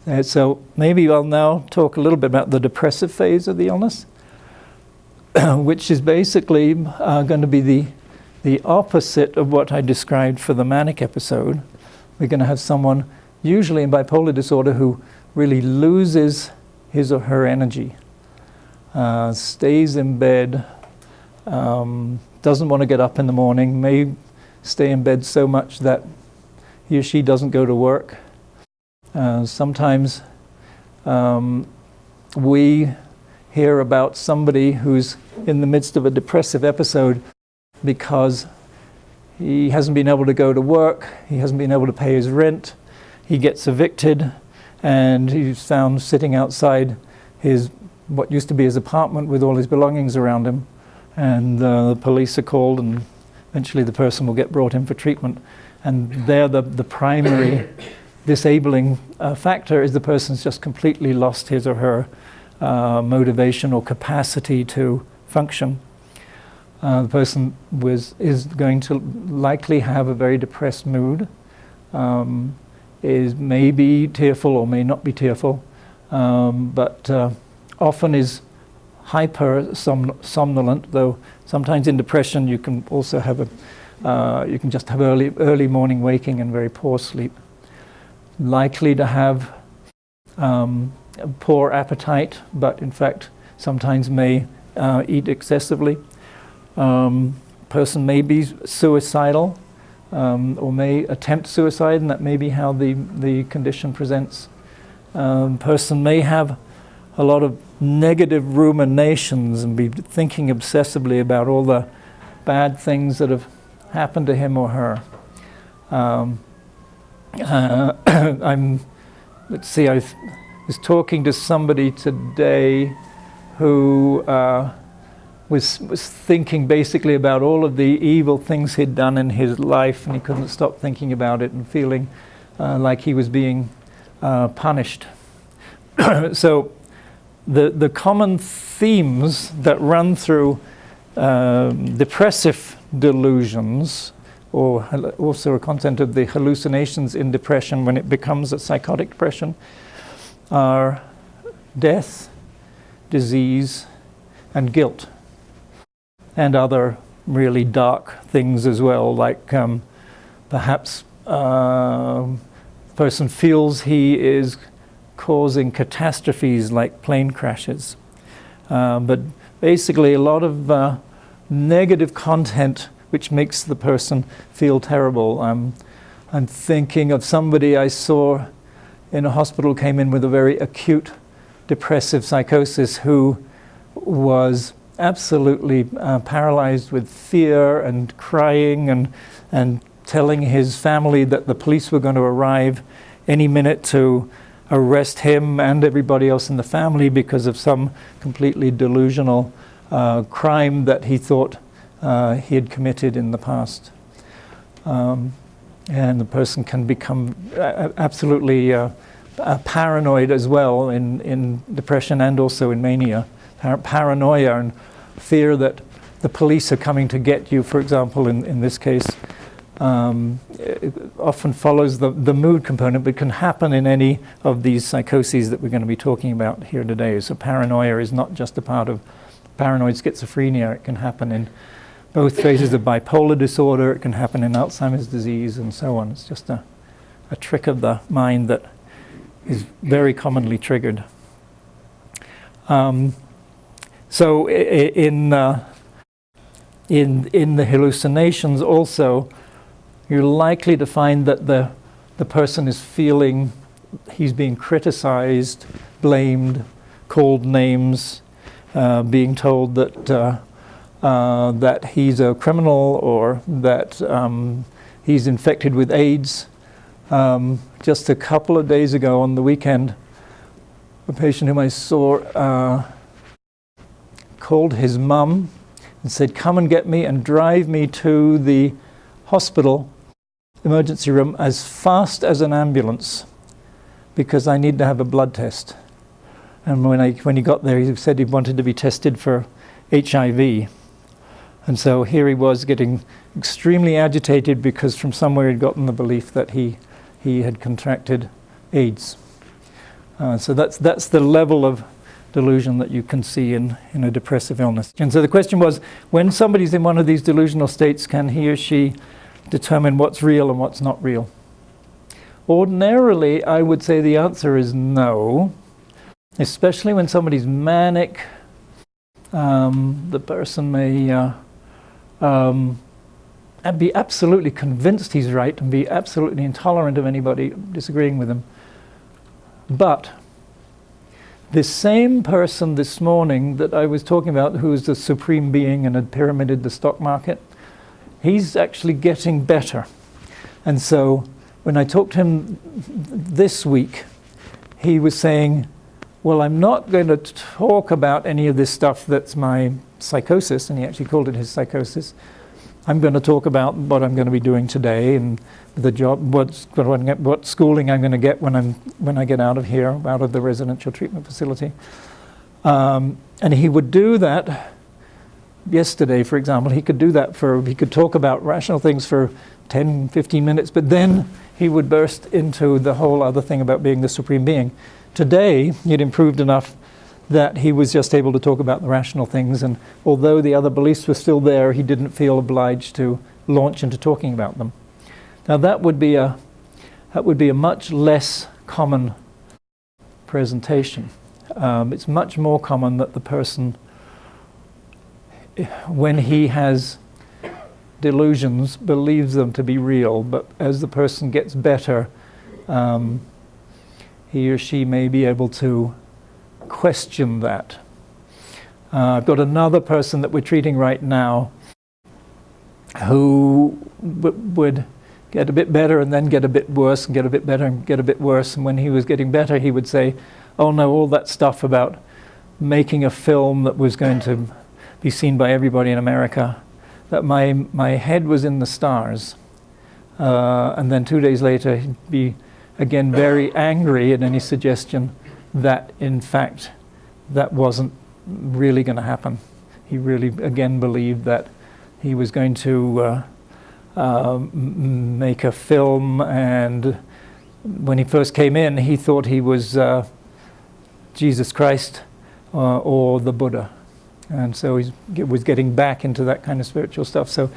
So maybe I'll now talk a little bit about the depressive phase of the illness, which is basically going to be the opposite of what I described for the manic episode. We're going to have someone, usually in bipolar disorder, who really loses his or her energy, stays in bed, doesn't want to get up in the morning, may stay in bed so much that he or she doesn't go to work. Sometimes we hear about somebody who's in the midst of a depressive episode because he hasn't been able to go to work, he hasn't been able to pay his rent, he gets evicted, and he's found sitting outside what used to be his apartment with all his belongings around him, and the police are called, and eventually the person will get brought in for treatment. And there the primary disabling factor is the person's just completely lost his or her motivation or capacity to function. The person is going to likely have a very depressed mood, is maybe tearful or may not be tearful, but often is hyper somnolent, though sometimes in depression you can also have you can just have early morning waking and very poor sleep. Likely to have poor appetite, but in fact sometimes may eat excessively. Person may be suicidal or may attempt suicide, and that may be how the condition presents. Person may have a lot of negative ruminations and be thinking obsessively about all the bad things that have happened to him or her. Let's see, I was talking to somebody today who was thinking basically about all of the evil things he'd done in his life, and he couldn't stop thinking about it and feeling like he was being punished. So the common themes that run through depressive delusions, or also a content of the hallucinations in depression when it becomes a psychotic depression, are death, disease, and guilt, and other really dark things as well, like perhaps the person feels he is causing catastrophes like plane crashes. But basically a lot of negative content which makes the person feel terrible. I'm thinking of somebody I saw in a hospital, came in with a very acute depressive psychosis, who was absolutely paralyzed with fear and crying and telling his family that the police were going to arrive any minute to arrest him and everybody else in the family because of some completely delusional crime that he thought he had committed in the past. And the person can become absolutely paranoid as well in depression and also in mania. Paranoia and fear that the police are coming to get you, for example, in this case, it often follows the mood component, but can happen in any of these psychoses that we're going to be talking about here today. So paranoia is not just a part of paranoid schizophrenia. It can happen in both phases of bipolar disorder. It can happen in Alzheimer's disease and so on. It's just a trick of the mind that is very commonly triggered. So in the hallucinations also, you're likely to find that the person is feeling he's being criticized, blamed, called names, being told that that he's a criminal, or that he's infected with AIDS. Just a couple of days ago on the weekend, a patient whom I saw called his mum and said, "Come and get me and drive me to the hospital emergency room as fast as an ambulance, because I need to have a blood test." And when he got there, he said he wanted to be tested for HIV. And so here he was getting extremely agitated because from somewhere he'd gotten the belief that he had contracted AIDS. So that's the level of delusion that you can see in a depressive illness. And so the question was, when somebody's in one of these delusional states, can he or she determine what's real and what's not real? Ordinarily, I would say the answer is no, especially when somebody's manic. The person may be absolutely convinced he's right and be absolutely intolerant of anybody disagreeing with him. But this same person this morning that I was talking about, who is the supreme being and had pyramided the stock market, he's actually getting better. And so when I talked to him this week, he was saying, well, I'm not going to talk about any of this stuff that's my psychosis, and he actually called it his psychosis. I'm going to talk about what I'm going to be doing today and the job, what schooling I'm going to get when I get out of here, out of the residential treatment facility. And he would do that yesterday, for example. He could do that he could talk about rational things for 10, 15 minutes, but then he would burst into the whole other thing about being the supreme being. Today, he'd improved enough that he was just able to talk about the rational things, and although the other beliefs were still there, he didn't feel obliged to launch into talking about them. Now that would be a much less common presentation. It's much more common that the person, when he has delusions, believes them to be real, but as the person gets better, he or she may be able to question that. I've got another person that we're treating right now who would get a bit better and then get a bit worse and get a bit better and get a bit worse. And when he was getting better, he would say, oh no, all that stuff about making a film that was going to be seen by everybody in America, that my head was in the stars. And then 2 days later, he'd be again very angry at any suggestion that in fact that wasn't really going to happen. He really again believed that he was going to make a film, and when he first came in he thought he was Jesus Christ or the Buddha, and so he was getting back into that kind of spiritual stuff. So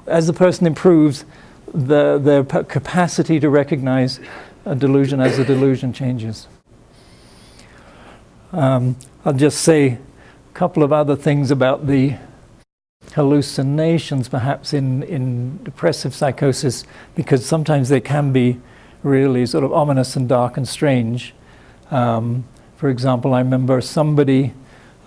as the person improves, their capacity to recognize a delusion as a delusion changes. I'll just say a couple of other things about the hallucinations perhaps in depressive psychosis, because sometimes they can be really sort of ominous and dark and strange. For example, I remember somebody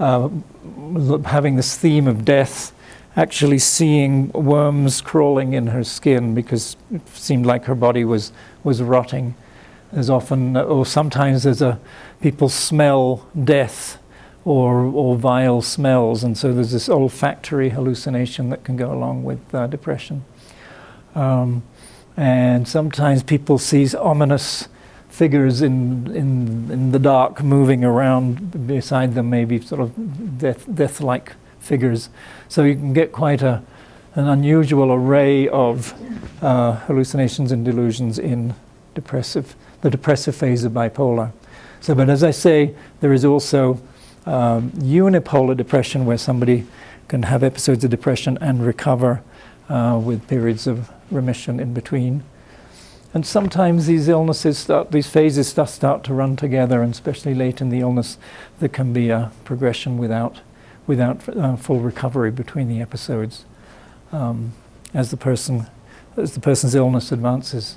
having this theme of death, actually seeing worms crawling in her skin because it seemed like her body was rotting. There's often, or sometimes people smell death or vile smells, and so there's this olfactory hallucination that can go along with depression. And sometimes people see ominous figures in the dark moving around beside them, maybe sort of death-like figures. So you can get quite an unusual array of hallucinations and delusions in the depressive phase of bipolar. So, but as I say, there is also unipolar depression, where somebody can have episodes of depression and recover with periods of remission in between. And sometimes these phases start to run together, and especially late in the illness, there can be a progression without full recovery between the episodes as the person's illness advances.